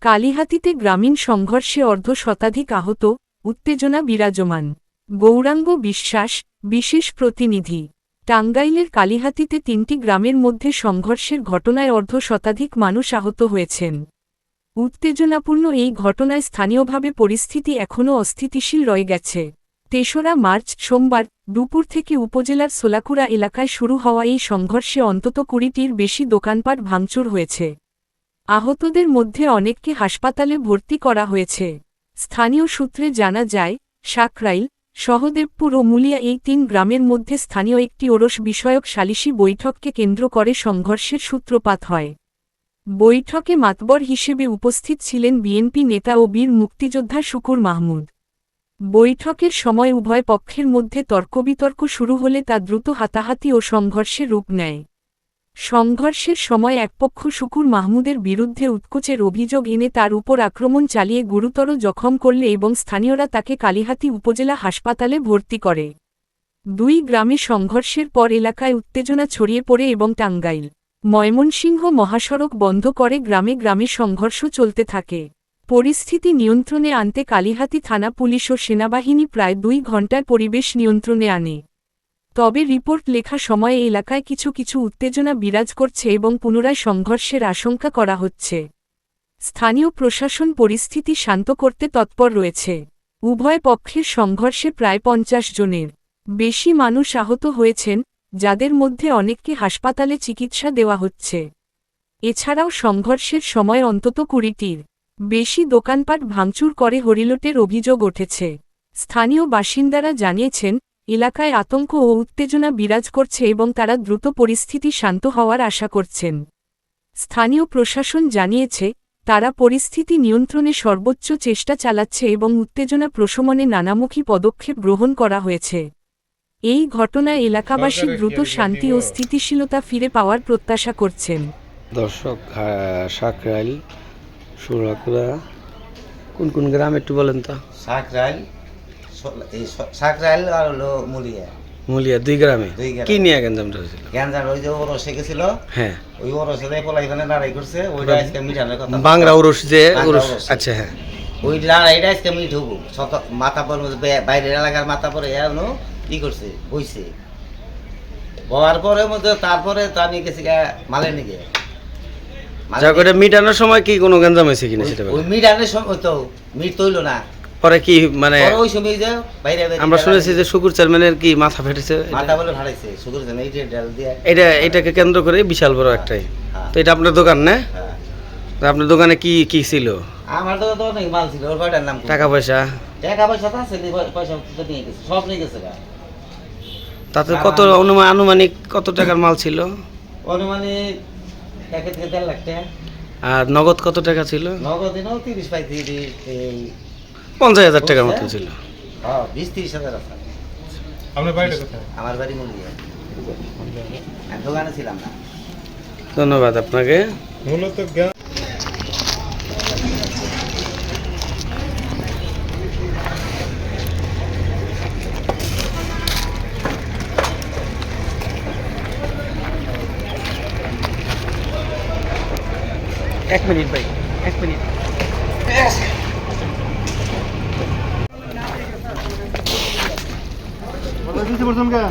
কালিহাতীতে গ্রামীণ সংঘর্ষে অর্ধশতাধিক আহত, উত্তেজনা বিরাজমান। গৌরাঙ্গ বিশ্বাস, বিশেষ প্রতিনিধি। টাঙ্গাইলের কালিহাতীতে ৩টি গ্রামের মধ্যে সংঘর্ষের ঘটনায় অর্ধশতাধিক মানুষ আহত হয়েছেন। উত্তেজনাপূর্ণ এই ঘটনায় স্থানীয়ভাবে পরিস্থিতি এখনও অস্থিতিশীল রয়ে গেছে। ৩রা মার্চ সোমবার দুপুর থেকে উপজেলার সোলাকুড়া এলাকায় শুরু হওয়া এই সংঘর্ষে অন্তত ২০টির বেশি দোকানপাট ভাঙচুর হয়েছে। আহতদের মধ্যে অনেককে হাসপাতালে ভর্তি করা হয়েছে। স্থানীয় সূত্রে জানা যায়, সাকরাইল, সহদেবপুর ও মুলিয়া এই ৩ গ্রামের মধ্যে স্থানীয় একটি ওরস বিষয়ক সালিশি বৈঠককে কেন্দ্র করে সংঘর্ষের সূত্রপাত হয়। বৈঠকে মাতবর হিসেবে উপস্থিত ছিলেন বিএনপি নেতা ও বীর মুক্তিযোদ্ধা শুকুর মাহমুদ। বৈঠকের সময় উভয় পক্ষের মধ্যে তর্কবিতর্ক শুরু হলে তা দ্রুত হাতাহাতি ও সংঘর্ষে রূপ নেয়। সংঘর্ষের সময় একপক্ষ শুকুর মাহমুদের বিরুদ্ধে উৎকোচের অভিযোগ এনে তার উপর আক্রমণ চালিয়ে গুরুতর জখম করলে এবং স্থানীয়রা তাকে কালিহাতী উপজেলা হাসপাতালে ভর্তি করে। ২ গ্রামে সংঘর্ষের পর এলাকায় উত্তেজনা ছড়িয়ে পড়ে এবং টাঙ্গাইল ময়মনসিংহ মহাসড়ক বন্ধ করে গ্রামে গ্রামে সংঘর্ষ চলতে থাকে। পরিস্থিতি নিয়ন্ত্রণে আনতে কালিহাতী থানা পুলিশ ও সেনাবাহিনী প্রায় ২ ঘণ্টার পরিবেশ নিয়ন্ত্রণে আনে। তবে রিপোর্ট লেখা সময়ে এলাকায় কিছু কিছু উত্তেজনা বিরাজ করছে এবং পুনরায় সংঘর্ষের আশঙ্কা করা হচ্ছে। স্থানীয় প্রশাসন পরিস্থিতি শান্ত করতে তৎপর রয়েছে। উভয় পক্ষের সংঘর্ষে প্রায় ৫০ জনের বেশি মানুষ আহত হয়েছেন, যাদের মধ্যে অনেককে হাসপাতালে চিকিৎসা দেওয়া হচ্ছে। এছাড়াও সংঘর্ষের সময় অন্তত ২০টির বেশি দোকানপাট ভাঙচুর করে হরিলুটের অভিযোগ উঠেছে। স্থানীয় বাসিন্দারা জানিয়েছেন, এলাকায় আতঙ্ক ও উত্তেজনা বিরাজ করছে এবং তারা দ্রুত পরিস্থিতি শান্ত হওয়ার আশা করছেন। স্থানীয় প্রশাসন জানিয়েছে, তারা পরিস্থিতি নিয়ন্ত্রণে সর্বোচ্চ চেষ্টা চালাচ্ছে এবং উত্তেজনা প্রশমনে নানামুখী পদক্ষেপ গ্রহণ করা হয়েছে। এই ঘটনায় এলাকাবাসী দ্রুত শান্তি ও স্থিতিশীলতা ফিরে পাওয়ার প্রত্যাশা করছেন। দর্শক, সাকরাইল, সোলাকুড়া কোন কোন গ্রাম একটু বলেন তো? সাকরাইল আর হলো মুলিয়া ২ গ্রামে কি নিয়ে গ্যাঞ্জামটা হয়েছিল? গ্যাঞ্জাম ওই যে ওরসে গেছিল, হ্যাঁ, ওই ওরসে পোলা এখানে লড়াই করছে, ওইটা আজকে মিটানোর কথা। বাংলা উরস যে উরস, আচ্ছা হ্যাঁ, ওই লড়াইটা আজকে মিট হবো। মাথা পর বাইরের এলাকার মাথা পরে এখনো কি করছে বইছে হওয়ার পরে মধ্যে তারপরে তো আমি গেছি মালের নিকে মিটানোর সময় কি কোনো গ্যাঞ্জাম হয়েছে কিনা সেটা ওই মিটানোর সময় তো মিট তৈল না। পরে কি মানে ওই সময় যে বাইরে আমরা শুনেছি যে শুকুর চেয়ারম্যানের কি মাথা ফেটেছে, মাথা বলে ফাটাইছে শুকুর চেয়ারম্যান। এটাকে কেন্দ্র করে বিশাল বড় একটাই। তো এটা আপনার দোকান না? আপনার দোকানে কি কি ছিল? আমার দোকানে তো অনেক মাল ছিল। ওর কয়টার নাম? টাকা পয়সা তো আছে, পয়সা তো নিয়ে গেছে, সব নিয়ে গেছে। তাতে কত আনুমানিক কত টাকার মাল ছিল? অনুমানিক ১ থেকে ১.৫ লাখ টাকা। আর নগদ কত টাকা ছিল? নগদ ৩০-৩৫, ৫০,০০০ টাকার মতো ছিল। ২০-৩০ হাজার আছে। আপনার বাড়িটা কোথায়? আমার বাড়ি মুলিয়া, আমি দোকানে ছিলাম না। ধন্যবাদ আপনাকে। মূলত ১ মিনিট ভাই, ১ মিনিট। দিতে পারছেন কা?